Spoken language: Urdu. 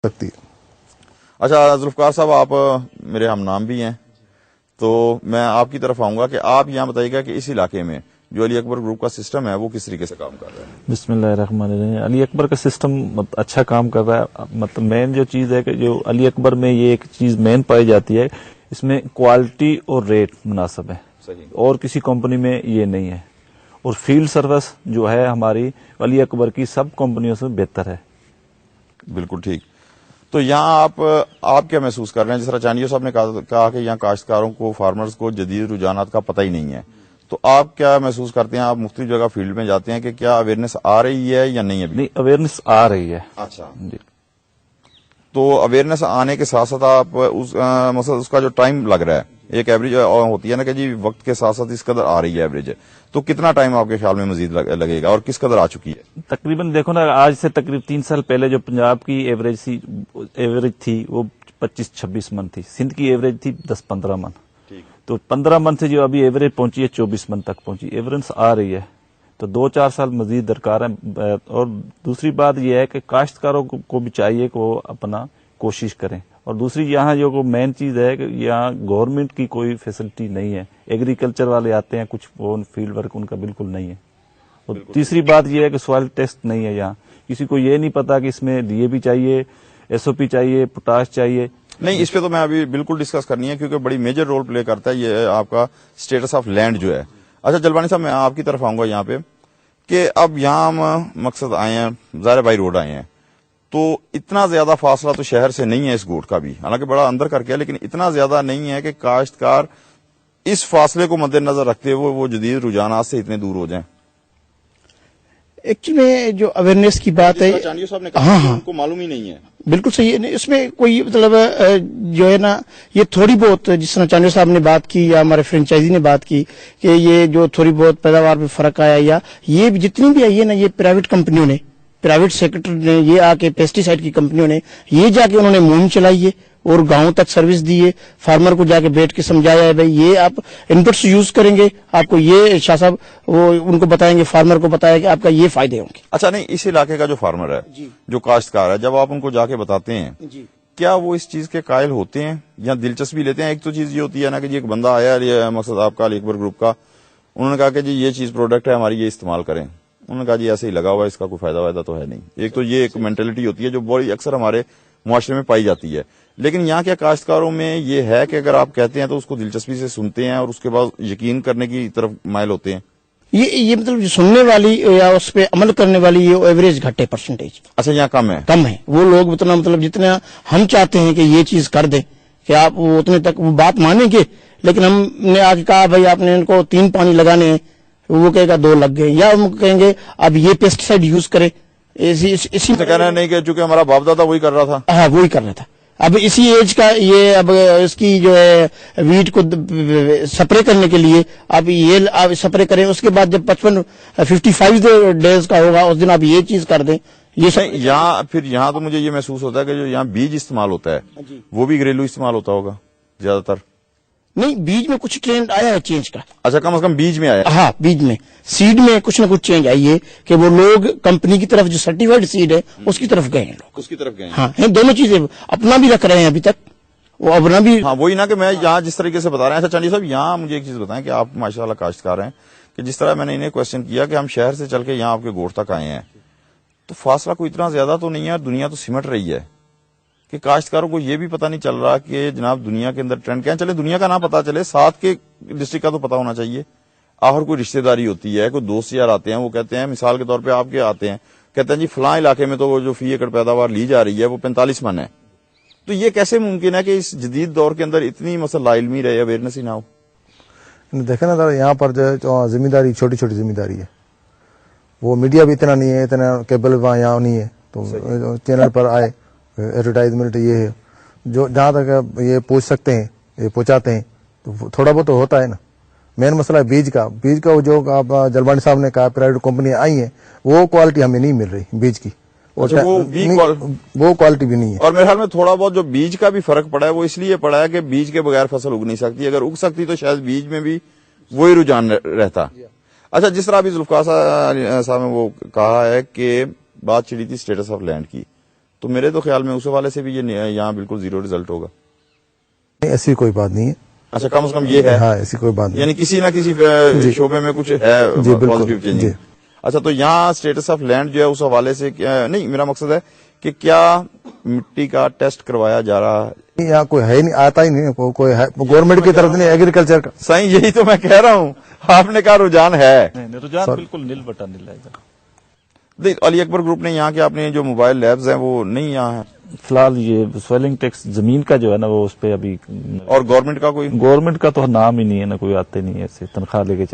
سکتی ہے. اچھا ذوالفقار صاحب، آپ میرے ہم نام بھی ہیں، تو میں آپ کی طرف آؤں گا کہ آپ یہاں بتائیے گا کہ اس علاقے میں جو علی اکبر گروپ کا سسٹم ہے وہ کس طریقے سے کام کر رہا ہے؟ بسم اللہ الرحمن الرحیم. علی اکبر کا سسٹم اچھا کام کر رہا ہے. مطلب مین جو چیز ہے کہ جو علی اکبر میں یہ ایک چیز مین پائی جاتی ہے، اس میں کوالٹی اور ریٹ مناسب ہے. صحیح. اور کسی کمپنی میں یہ نہیں ہے. اور فیلڈ سروس جو ہے ہماری علی اکبر کی سب کمپنیوں سے بہتر ہے. بالکل ٹھیک. تو یہاں آپ کیا محسوس کر رہے ہیں؟ جس طرح چانیو صاحب نے کہا کہ یہاں کاشتکاروں کو، فارمرز کو جدید رجحانات کا پتہ ہی نہیں ہے، تو آپ کیا محسوس کرتے ہیں؟ آپ مختلف جگہ فیلڈ میں جاتے ہیں کہ کیا اویئرنیس آ رہی ہے یا نہیں ابھی؟ نہیں، اویئرنیس آ رہی ہے. اچھا جی. تو اویئرنیس آنے کے ساتھ ساتھ آپ مثلا اس کا جو ٹائم لگ رہا ہے، ایک ایوریج ہوتی ہے نا کہ جی وقت کے ساتھ ساتھ اس قدر آ رہی ہے ایوریج، تو کتنا ٹائم آپ کے خیال میں مزید لگے گا اور کس قدر آ چکی ہے؟ تقریباً دیکھو نا، آج سے تقریباً 3 سال پہلے جو پنجاب کی ایوریج تھی وہ 25-26 من تھی. سندھ کی ایوریج تھی 10-15 من. تو 15 من سے جو ابھی ایوریج پہنچی ہے 24 من تک پہنچی. ایوریج آ رہی ہے. تو 2-4 سال مزید درکار ہے. اور دوسری بات یہ ہے کہ کاشتکاروں کو بھی چاہیے کہ وہ اپنا کوشش کریں. اور دوسری یہاں جو مین چیز ہے کہ یہاں گورنمنٹ کی کوئی فیسلٹی نہیں ہے. ایگریکلچر والے آتے ہیں کچھ، وہ فیلڈ ورک ان کا بالکل نہیں ہے. اور تیسری بات یہ ہے کہ سوائل ٹیسٹ نہیں ہے یہاں. کسی کو یہ نہیں پتا کہ اس میں ڈی اے پی چاہیے، ایس او پی چاہیے، پوٹاش چاہیے. نہیں، اس پہ تو میں ابھی بالکل ڈسکس کرنی ہے کیونکہ بڑی میجر رول پلے کرتا ہے یہ آپ کا اسٹیٹس آف لینڈ جو ہے. اچھا جلوانی صاحب، میں آپ کی طرف آؤں گا یہاں پہ کہ اب یہاں ہم مقصد آئے ہیں، ظاہر بائی روڈ آئے ہیں، تو اتنا زیادہ فاصلہ تو شہر سے نہیں ہے اس گوٹ کا بھی، حالانکہ بڑا اندر کر کے ہے، لیکن اتنا زیادہ نہیں ہے کہ کاشتکار اس فاصلے کو مد نظر رکھتے ہوئے وہ جدید رجحانات سے اتنے دور ہو جائیں. ایکچولی میں جو اویئرنیس کی بات ہے، چانیو صاحب نے کہا ان کو معلوم ہی نہیں ہے. بالکل صحیح ہے. اس میں کوئی مطلب جو ہے نا، یہ تھوڑی بہت جس طرح چانیو صاحب نے بات کی یا ہمارے فرینچائزی نے بات کی کہ یہ جو تھوڑی بہت پیداوار میں فرق آیا، یا یہ جتنی بھی آئی ہے نا، یہ پرائیویٹ کمپنیوں نے، پرائیویٹ سیکٹر نے، یہ آ کے پیسٹی سائڈ کی کمپنیوں نے یہ جا کے انہوں نے مہم چلائی ہے اور گاؤں تک سروس دی ہے. فارمر کو جا کے بیٹھ کے سمجھایا ہے بھائی یہ آپ انپٹس یوز کریں گے، آپ کو یہ شاہ صاحب وہ ان کو بتائیں گے، فارمر کو بتایا کہ آپ کا یہ فائدے ہوں گے. اچھا، نہیں، اس علاقے کا جو فارمر ہے، جو کاشتکار ہے، جب آپ ان کو جا کے بتاتے ہیں، کیا وہ اس چیز کے قائل ہوتے ہیں یا دلچسپی لیتے ہیں؟ ایک تو چیز یہ ہوتی ہے نا کہ جی ایک بندہ آیا، مقصد آپ کا علی اکبر گروپ کا، انہوں نے کہا کہ جی یہ چیز پروڈکٹ ہے ہماری، یہ استعمال کریں. انہوں نے کہا جی ایسے ہی لگا ہوا ہے، اس کا کوئی فائدہ وائدہ تو ہے نہیں. ایک تو یہ ایک مینٹلٹی ہوتی ہے جو بڑی اکثر ہمارے معاشرے میں پائی جاتی ہے. لیکن یہاں کیا کاشتکاروں میں یہ ہے کہ اگر آپ کہتے ہیں تو اس کو دلچسپی سے سنتے ہیں اور اس کے بعد یقین کرنے کی طرف مائل ہوتے ہیں؟ یہ مطلب جو سننے والی یا اس پہ عمل کرنے والی یہ ایوریج گھٹے پرسنٹیج. اچھا، یہاں کم ہے. وہ لوگ اتنا مطلب جتنا ہم چاہتے ہیں کہ یہ چیز کر دیں کہ آپ وہ اتنے تک وہ بات مانیں گے، لیکن ہم نے آج کہا بھائی آپ نے ان کو 3 پانی لگانے ہیں، وہ کہے گا 2 لگ گئے، یا ہم کہیں گے اب یہ پیسٹی سائڈ یوز کریں. اسی کہنا نہیں کہ چونکہ ہمارا باپ دادا وہی کر رہا تھا. ہاں، وہی کر رہا تھا. اب اسی ایج کا یہ اب اس کی جو ہے ویٹ کو سپرے کرنے کے لیے اب یہ سپرے کریں، اس کے بعد جب 55 ڈیز کا ہوگا اس دن آپ یہ چیز کر دیں. یہاں تو مجھے یہ محسوس ہوتا ہے کہ جو یہاں بیج استعمال ہوتا ہے وہ بھی گھریلو استعمال ہوتا ہوگا زیادہ تر. نہیں، بیج میں کچھ ٹرینڈ آیا ہے چینج کا. اچھا، کم از کم بیج میں آیا. ہاں، بیج میں، سیڈ میں کچھ نہ کچھ چینج آئی ہے کہ وہ لوگ کمپنی کی طرف جو سرٹیفائڈ سیڈ ہے اس کی طرف گئے ہیں لوگ. اس کی طرف گئے. ہاں، دونوں چیزیں اپنا بھی رکھ رہے ہیں ابھی تک، وہ اپنا بھی. ہاں، وہی نا کہ میں یہاں جس طریقے سے بتا رہے ہیں. اچھا چانیو صاحب، یہاں مجھے ایک چیز بتائیں کہ آپ ماشاءاللہ کاشتکار ہیں، کہ جس طرح میں نے انہیں کوشچن کیا کہ ہم شہر سے چل کے یہاں آپ کے گوٹ تک آئے ہیں، تو فاصلہ کوئی اتنا زیادہ تو نہیں ہے، دنیا تو سمٹ رہی ہے، کہ کاشتکاروں کو یہ بھی پتہ نہیں چل رہا کہ جناب دنیا کے اندر ٹرینڈ کیا. چلے دنیا کا نہ پتہ چلے، ساتھ کے ڈسٹرکٹ کا تو پتہ ہونا چاہیے. آخر کوئی رشتہ داری ہوتی ہے، کوئی دوست یار آتے ہیں، وہ کہتے ہیں مثال کے طور پہ آپ کے آتے ہیں، کہتے ہیں جی فلاں علاقے میں تو وہ جو فی ایکڑ پیداوار لی جا رہی ہے وہ 45 من ہے. تو یہ کیسے ممکن ہے کہ اس جدید دور کے اندر اتنی مثلا لا علمی رہے، اویئرنیس ہی نہ ہو؟ دیکھیں نا یہاں پر جو ذمہ داری چھوٹی چھوٹی ذمہ داری ہے، وہ میڈیا بھی اتنا نہیں ہے، اتنا کیبل وہاں یہاں نہیں ہے، تو چینل پر آئے ایڈورٹائزمنٹ یہ ہے جو جہاں تک یہ پوچھ سکتے ہیں یہ پہنچاتے ہیں، تو تھوڑا بہت تو ہوتا ہے نا. مین مسئلہ ہے بیج کا جو آپ جلوانی صاحب نے کہا پرائیویٹ کمپنیاں آئی ہیں، وہ کوالٹی ہمیں نہیں مل رہی بیج کی، وہ کوالٹی بھی نہیں ہے. اور میرے خیال میں تھوڑا بہت جو بیج کا بھی فرق پڑا ہے وہ اس لیے پڑا ہے کہ بیج کے بغیر فصل اگ نہیں سکتی، اگر اگ سکتی تو شاید بیج میں بھی وہی رجحان رہتا. اچھا، جس طرح ابھی ذوالفقار صاحب نے وہ کہا ہے کہ بات چڑی تھی اسٹیٹس آف لینڈ کی، تو میرے تو خیال میں اس حوالے سے بھی یہ یہاں بالکل زیرو ریزلٹ ہوگا. نہیں ایسی کوئی بات نہیں ہے. اچھا کم از کم یہ ہے, ہاں ایسی کوئی بات نہیں. یعنی کسی نہ کسی شعبے میں کچھ ہے جی بالکل پازیٹیو چینج. جی. اچھا تو یہاں اسٹیٹس آف لینڈ جو ہے اس حوالے سے نہیں, میرا مقصد ہے کہ کیا مٹی کا ٹیسٹ کروایا جا رہا ہے؟ یہاں کوئی ہے ہی نہیں, آتا ہی نہیں, کوئی ہے گورنمنٹ کی طرف نہیں, ایگریکلچر کا. صحیح, یہی تو میں کہہ رہا ہوں, آپ نے کہا رجحان ہے. نہیں, رجحان بالکل نیل بٹا نیل ہے. علی اکبر گروپ نے یہاں کے اپنے جو موبائل لیبز ہیں وہ نہیں یہاں ہیں فی الحال. یہ سویلنگ ٹیکس زمین کا جو ہے نا وہ اس پہ ابھی, اور گورنمنٹ کا کوئی گورنمنٹ کا تو نام ہی نہیں ہے نا, کوئی آتے نہیں ہے ایسے تنخواہ لے کے چلے